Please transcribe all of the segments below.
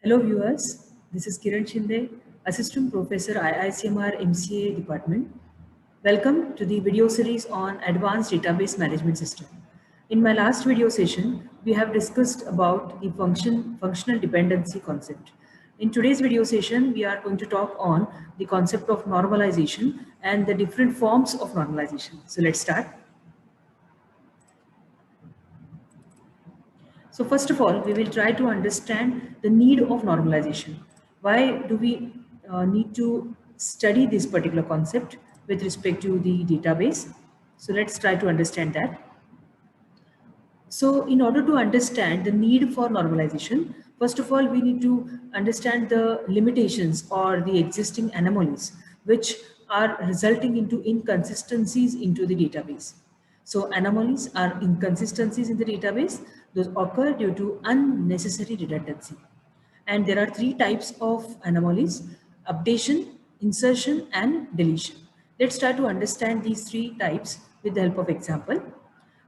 Hello viewers, this is Kiran Shinde, Assistant Professor IICMR MCA Department. Welcome to the video series on Advanced Database Management System. In my last video session, we have discussed about the functional dependency concept. In today's video session, we are going to talk on the concept of normalization and the different forms of normalization. So let's start. So first of all, we will try to understand the need of normalization. Why do we need to study this particular concept with respect to the database? So let's try to understand that. So in order to understand the need for normalization, first of all, we need to understand the limitations or the existing anomalies which are resulting into inconsistencies into the database. So anomalies are inconsistencies in the database. Those occur due to unnecessary redundancy. And there are three types of anomalies: updation, insertion, and deletion. Let's try to understand these three types with the help of example.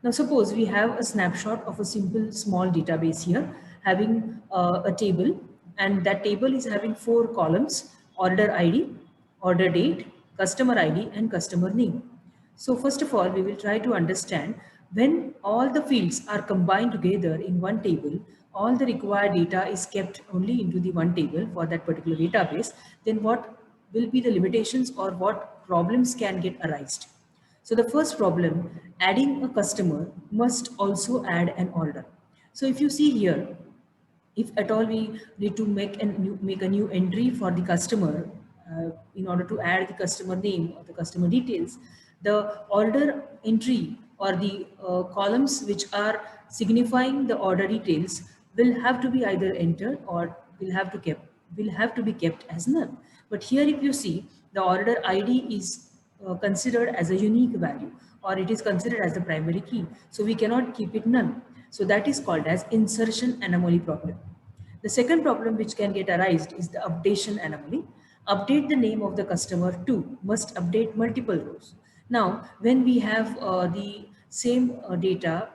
Now suppose we have a snapshot of a simple small database here having a table, and that table is having four columns: order ID, order date, customer ID, and customer name. So first of all, we will try to understand when all the fields are combined together in one table, all the required data is kept only into the one table for that particular database, then what will be the limitations or what problems can get arised? So the first problem, adding a customer must also add an order. So if you see here, if at all we need to make a new entry for the customer in order to add the customer name or the customer details, the order entry or the columns which are signifying the order details will have to be either entered or will have to be kept as null. But here if you see, the order ID is considered as a unique value, or it is considered as the primary key, so we cannot keep it null. So that is called as insertion anomaly problem. The second problem which can get arised is the updation anomaly. Update the name of the customer to must update multiple rows. Now, when we have the same data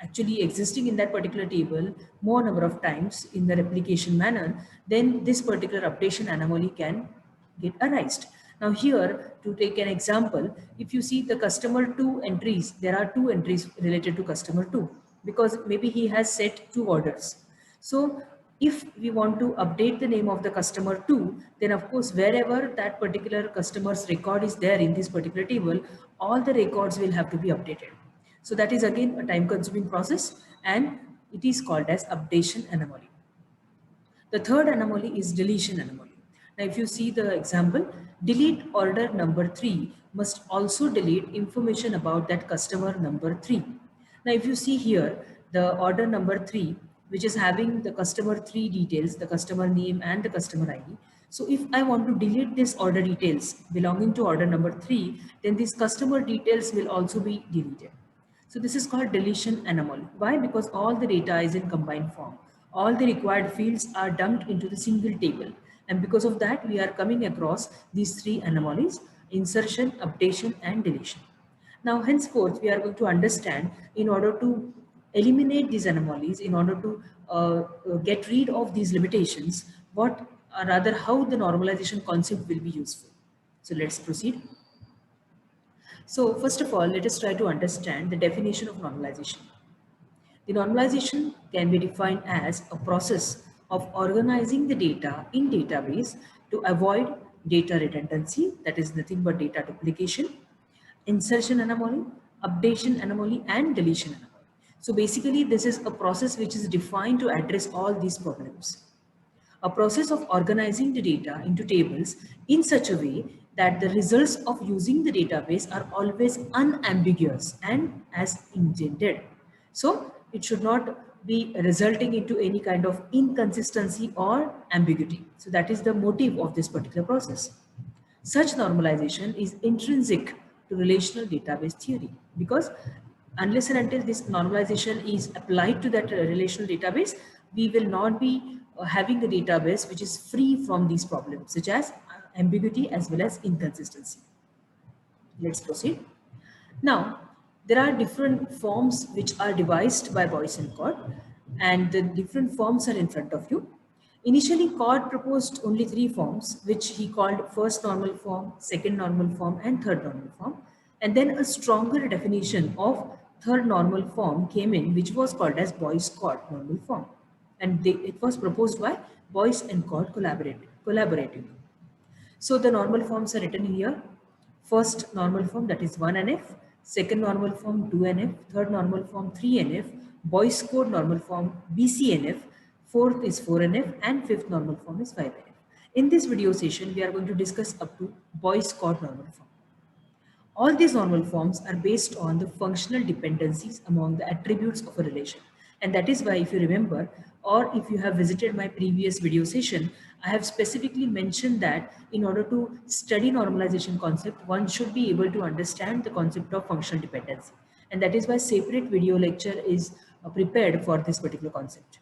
actually existing in that particular table more number of times in the replication manner, then this particular updation anomaly can get arised. Now here, to take an example, if you see the customer 2 entries, there are 2 entries related to customer 2 because maybe he has set 2 orders. So if we want to update the name of the customer 2, then of course wherever that particular customer's record is there in this particular table, all the records will have to be updated. So that is again a time consuming process, and it is called as updation anomaly. The third anomaly is deletion anomaly. Now, if you see the example, delete order number 3 must also delete information about that customer number 3. Now, if you see here, the order number 3, which is having the customer 3 details, the customer name and the customer ID. So if I want to delete this order details belonging to order number 3, then these customer details will also be deleted. So this is called deletion anomaly. Why? Because all the data is in combined form. All the required fields are dumped into the single table. And because of that, we are coming across these three anomalies: insertion, updation, and deletion. Now, henceforth, we are going to understand, in order to eliminate these anomalies, in order to get rid of these limitations, what or rather how the normalization concept will be useful. So let's proceed. So first of all, let us try to understand the definition of normalization. The normalization can be defined as a process of organizing the data in database to avoid data redundancy, that is nothing but data duplication, insertion anomaly, updation anomaly, and deletion anomaly. So basically, this is a process which is defined to address all these problems. A process of organizing the data into tables in such a way that the results of using the database are always unambiguous and as intended. So it should not be resulting into any kind of inconsistency or ambiguity. So that is the motive of this particular process. Such normalization is intrinsic to relational database theory, because unless and until this normalization is applied to that relational database, we will not be having a database which is free from these problems such as ambiguity as well as inconsistency. Let's proceed. Now, there are different forms which are devised by Boyce and Codd, and the different forms are in front of you. Initially, Cord proposed only three forms, which he called first normal form, second normal form, and third normal form. And then a stronger definition of third normal form came in, which was called as Boyce-Codd normal form. And it was proposed by Boyce and Codd collaboratively. So the normal forms are written here. First normal form, that is 1NF, second normal form 2NF, third normal form 3NF, Boyce-Codd normal form BCNF, fourth is 4NF, and fifth normal form is 5NF. In this video session, we are going to discuss up to Boyce-Codd normal form. All these normal forms are based on the functional dependencies among the attributes of a relation. And that is why, if you remember, or if you have visited my previous video session, I have specifically mentioned that in order to study normalization concept, one should be able to understand the concept of functional dependency. And that is why separate video lecture is prepared for this particular concept.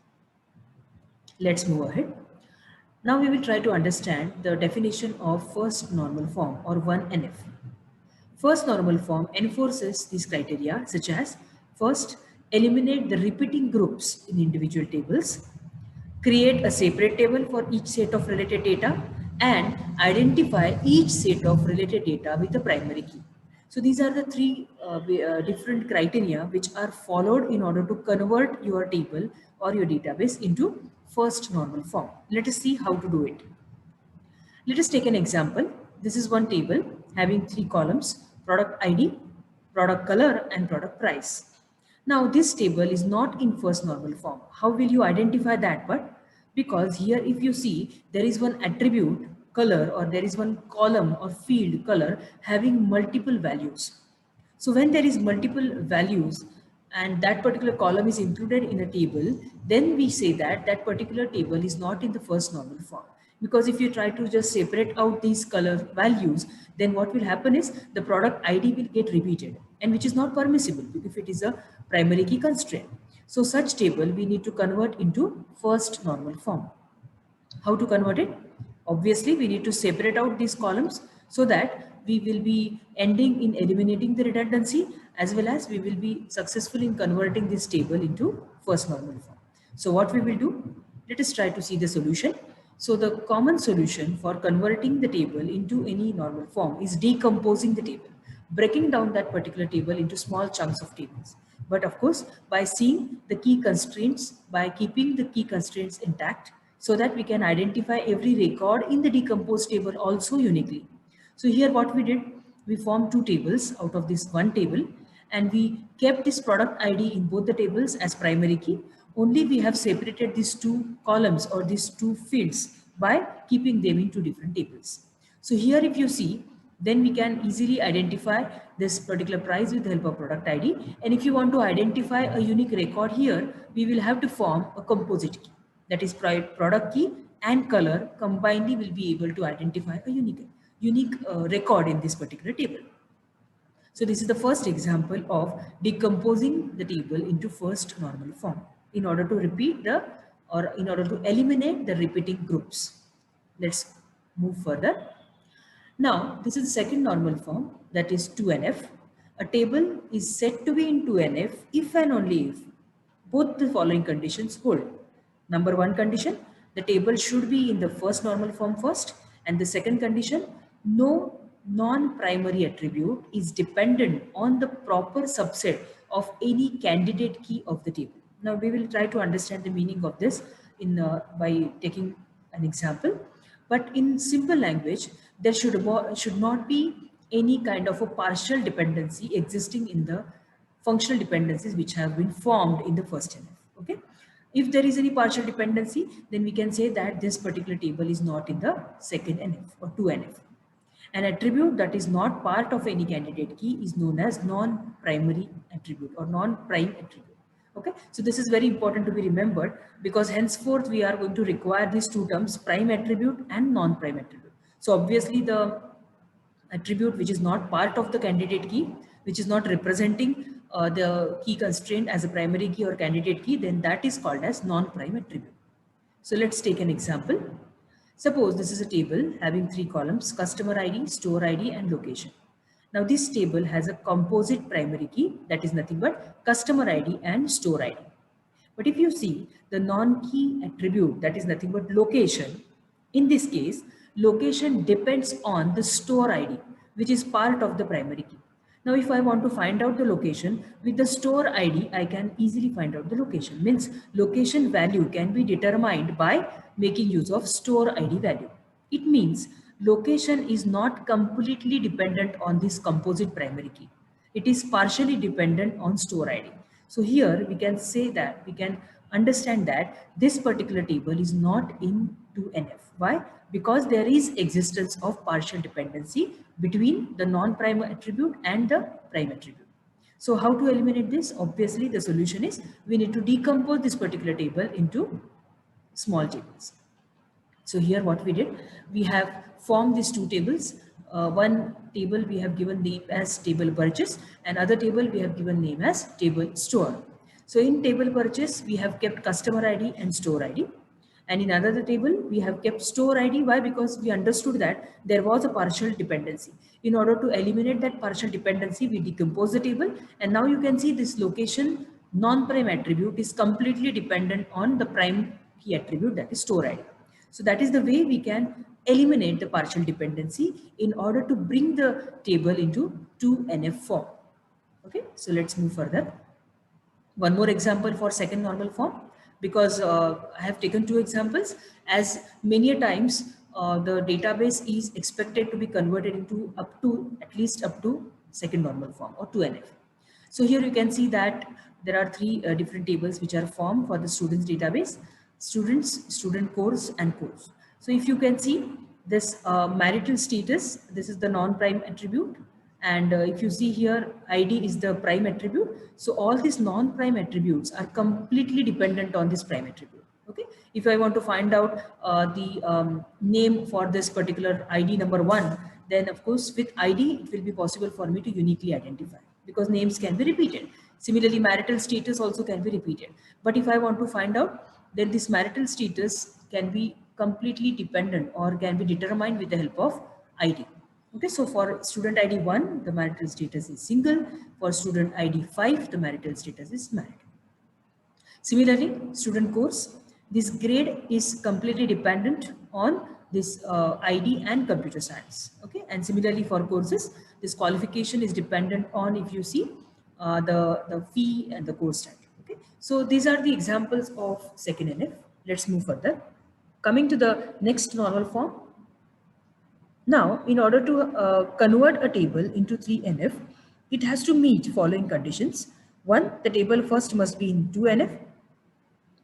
Let's move ahead. Now we will try to understand the definition of first normal form, or 1NF. First normal form enforces these criteria, such as: first, eliminate the repeating groups in individual tables, create a separate table for each set of related data, and identify each set of related data with a primary key. So these are the three different criteria which are followed in order to convert your table or your database into first normal form. Let us see how to do it. Let us take an example. This is one table having three columns: product ID, product color, and product price. Now this table is not in first normal form. How will you identify that part? Because here, if you see, there is one attribute color, or there is one column or field color having multiple values. So when there is multiple values and that particular column is included in a table, then we say that that particular table is not in the first normal form. Because if you try to just separate out these color values, then what will happen is the product ID will get repeated, and which is not permissible if it is a primary key constraint. So such table we need to convert into first normal form. How to convert it? Obviously, we need to separate out these columns so that we will be ending in eliminating the redundancy, as well as we will be successful in converting this table into first normal form. So what we will do? Let us try to see the solution. So the common solution for converting the table into any normal form is decomposing the table, breaking down that particular table into small chunks of tables. But of course, by seeing the key constraints, by keeping the key constraints intact, so that we can identify every record in the decomposed table also uniquely. So here what we did, we formed two tables out of this one table, and we kept this product ID in both the tables as primary key. Only we have separated these two columns or these two fields by keeping them into different tables. So here, if you see, then we can easily identify this particular price with the help of product ID. And if you want to identify a unique record here, we will have to form a composite key. That is, product key and color combinedly will be able to identify a unique record in this particular table. So this is the first example of decomposing the table into first normal form in order to in order to eliminate the repeating groups. Let's move further. Now, this is the second normal form, that is 2NF. A table is said to be in 2NF if and only if both the following conditions hold. Number one condition, the table should be in the first normal form first, and the second condition, no non-primary attribute is dependent on the proper subset of any candidate key of the table. Now we will try to understand the meaning of this by taking an example. But in simple language, there should not be any kind of a partial dependency existing in the functional dependencies which have been formed in the first NF. Okay. If there is any partial dependency, then we can say that this particular table is not in the second NF or 2NF. An attribute that is not part of any candidate key is known as non-primary attribute or non-prime attribute. Okay, so this is very important to be remembered, because henceforth we are going to require these two terms, prime attribute and non-prime attribute. So obviously the attribute which is not part of the candidate key, which is not representing the key constraint as a primary key or candidate key, then that is called as non-prime attribute. So let's take an example. Suppose this is a table having three columns: customer ID, store ID, and location. Now this table has a composite primary key, that is nothing but customer ID and store ID. But if you see the non-key attribute, that is nothing but location, in this case, location depends on the store ID, which is part of the primary key. Now, if I want to find out the location with the store ID, I can easily find out the location. Means location value can be determined by making use of store ID value. It means location is not completely dependent on this composite primary key. It is partially dependent on store ID. So here we can say that we can understand that this particular table is not in 2NF. Why? Because there is existence of partial dependency between the non-prime attribute and the prime attribute. So how to eliminate this? Obviously, the solution is we need to decompose this particular table into small tables. So here what we did, we have formed these two tables. One table we have given name as table purchase, and other table we have given name as table store. So in table purchase, we have kept customer ID and store ID. And in another table, we have kept store ID. Why? Because we understood that there was a partial dependency. In order to eliminate that partial dependency, we decompose the table. And now you can see this location non-prime attribute is completely dependent on the prime key attribute, that is store ID. So that is the way we can eliminate the partial dependency in order to bring the table into 2NF form. Okay, so let's move further. One more example for second normal form, because I have taken two examples, as many a times the database is expected to be converted into at least up to second normal form or 2NF. So here you can see that there are three different tables which are formed for the students database: students, student course, and course. So if you can see this marital status, this is the non-prime attribute. And if you see here, ID is the prime attribute. So all these non-prime attributes are completely dependent on this prime attribute. Okay. If I want to find out the name for this particular ID number 1, then of course with ID, it will be possible for me to uniquely identify, because names can be repeated. Similarly, marital status also can be repeated. But if I want to find out, then this marital status can be completely dependent or can be determined with the help of ID. Okay, so for student ID 1, the marital status is single. For student ID 5, the marital status is married. Similarly, student course, this grade is completely dependent on this ID and computer science. Okay, and similarly for courses, this qualification is dependent on, if you see, the fee and the course type. Okay, so these are the examples of second NF. Let's move further. Coming to the next normal form. Now, in order to convert a table into 3NF, it has to meet following conditions. One, the table first must be in 2NF.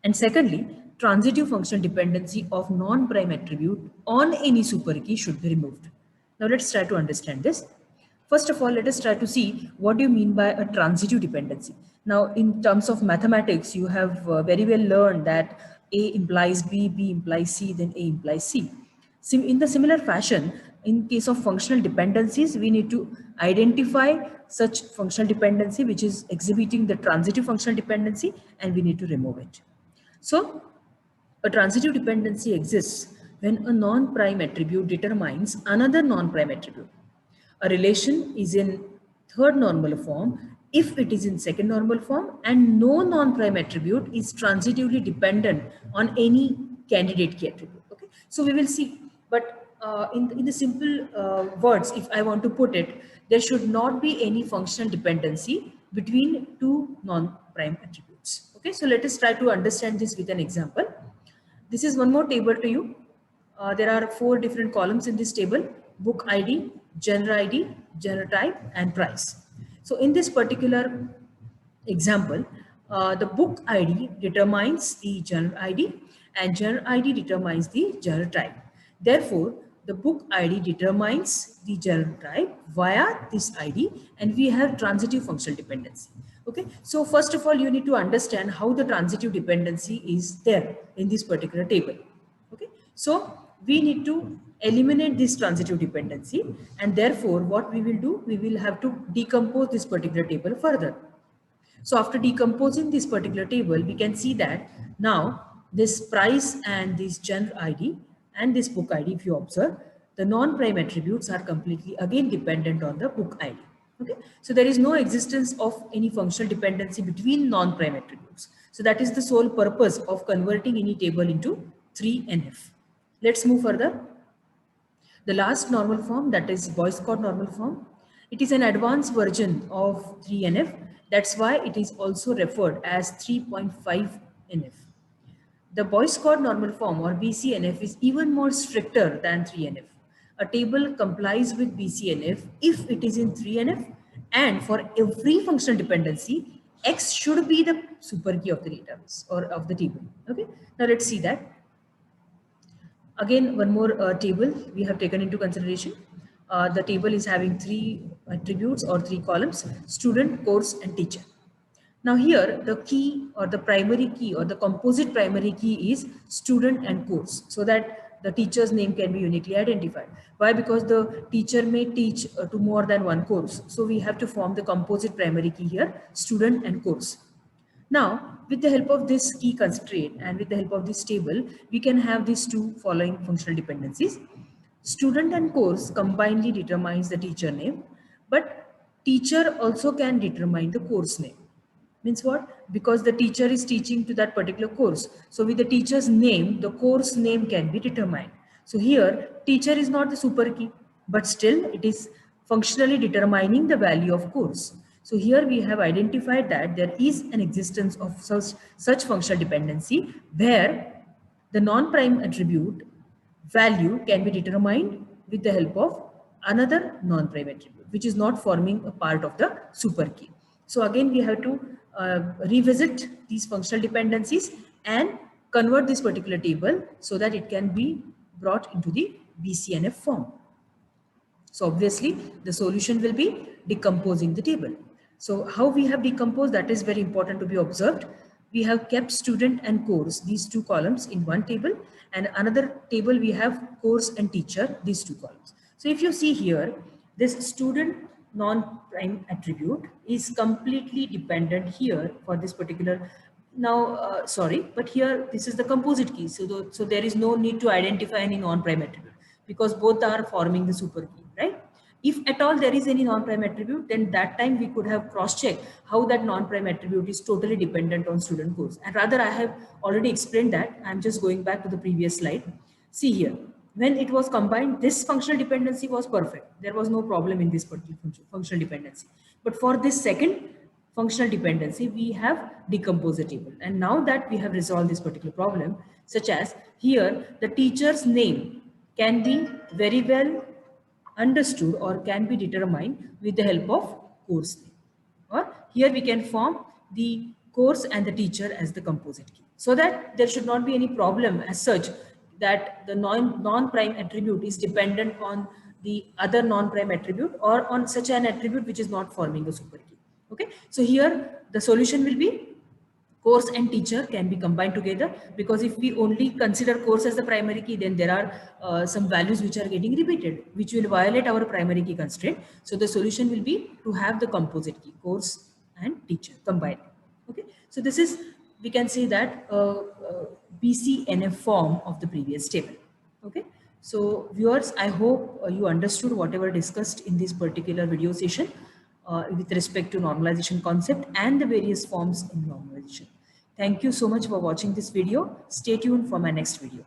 And secondly, transitive functional dependency of non-prime attribute on any super key should be removed. Now, let's try to understand this. First of all, let us try to see what do you mean by a transitive dependency. Now, in terms of mathematics, you have very well learned that A implies B, B implies C, then A implies C. In the similar fashion, in case of functional dependencies, we need to identify such functional dependency which is exhibiting the transitive functional dependency, and we need to remove it. So, a transitive dependency exists when a non-prime attribute determines another non-prime attribute. A relation is in third normal form if it is in second normal form, and no non-prime attribute is transitively dependent on any candidate key attribute. Okay, so we will see. But in the simple words, if I want to put it, there should not be any functional dependency between two non-prime attributes. Okay, so let us try to understand this with an example. This is one more table to you. There are 4 different columns in this table: book ID, genre ID, genre type, and price. So in this particular example, the book ID determines the genre ID, and genre ID determines the genre type. Therefore, the book ID determines the genre type via this ID, and we have transitive functional dependency. Okay, so first of all, you need to understand how the transitive dependency is there in this particular table. Okay, so we need to eliminate this transitive dependency, and therefore what we will do, we will have to decompose this particular table further. So after decomposing this particular table, we can see that now this price and this genre ID and this book ID, if you observe, the non-prime attributes are completely again dependent on the book ID. Okay, so there is no existence of any functional dependency between non-prime attributes. So that is the sole purpose of converting any table into 3NF. Let's move further. The last normal form, that is Boyce-Codd normal form. It is an advanced version of 3NF. That's why it is also referred as 3.5NF. The Boyce-Codd normal form or BCNF is even more stricter than 3NF. A table complies with BCNF if it is in 3NF, and for every functional dependency, X should be the super key of the database or of the table. Okay, now let's see that. Again, one more table we have taken into consideration. The table is having three attributes or three columns: student, course, and teacher. Now here, the key or the primary key or the composite primary key is student and course, so that the teacher's name can be uniquely identified. Why? Because the teacher may teach to more than one course. So we have to form the composite primary key here, student and course. Now, with the help of this key constraint and with the help of this table, we can have these two following functional dependencies. Student and course combinedly determines the teacher name, but teacher also can determine the course name. Means what? Because the teacher is teaching to that particular course. So with the teacher's name, the course name can be determined. So here, teacher is not the super key, but still it is functionally determining the value of course. So here we have identified that there is an existence of such functional dependency where the non-prime attribute value can be determined with the help of another non-prime attribute, which is not forming a part of the super key. So again, we have to revisit these functional dependencies and convert this particular table so that it can be brought into the BCNF form. So obviously the solution will be decomposing the table. So how we have decomposed, that is very important to be observed. We have kept student and course, these two columns, in one table, and another table we have course and teacher, these two columns. So if you see here, this student non-prime attribute is completely dependent here for this particular. Now, sorry, but here this is the composite key. So there is no need to identify any non-prime attribute because both are forming the super key, right? If at all there is any non-prime attribute, then that time we could have cross-checked how that non-prime attribute is totally dependent on student course. And rather, I have already explained that. I'm just going back to the previous slide. See here, when it was combined, this functional dependency was perfect. There was no problem in this particular functional dependency. But for this second functional dependency, we have decomposed the table. And now that we have resolved this particular problem, such as here, the teacher's name can be very well understood or can be determined with the help of course name. Or here we can form the course and the teacher as the composite key, so that there should not be any problem as such that the non-prime attribute is dependent on the other non-prime attribute or on such an attribute which is not forming a super key. Okay, so here the solution will be course and teacher can be combined together, because if we only consider course as the primary key, then there are some values which are getting repeated, which will violate our primary key constraint. So the solution will be to have the composite key, course and teacher combined. Okay, so this is, we can say that BCNF form of the previous table. Okay, so viewers, I hope you understood whatever discussed in this particular video session with respect to normalization concept and the various forms in normalization. Thank you so much for watching this video. Stay tuned for my next video.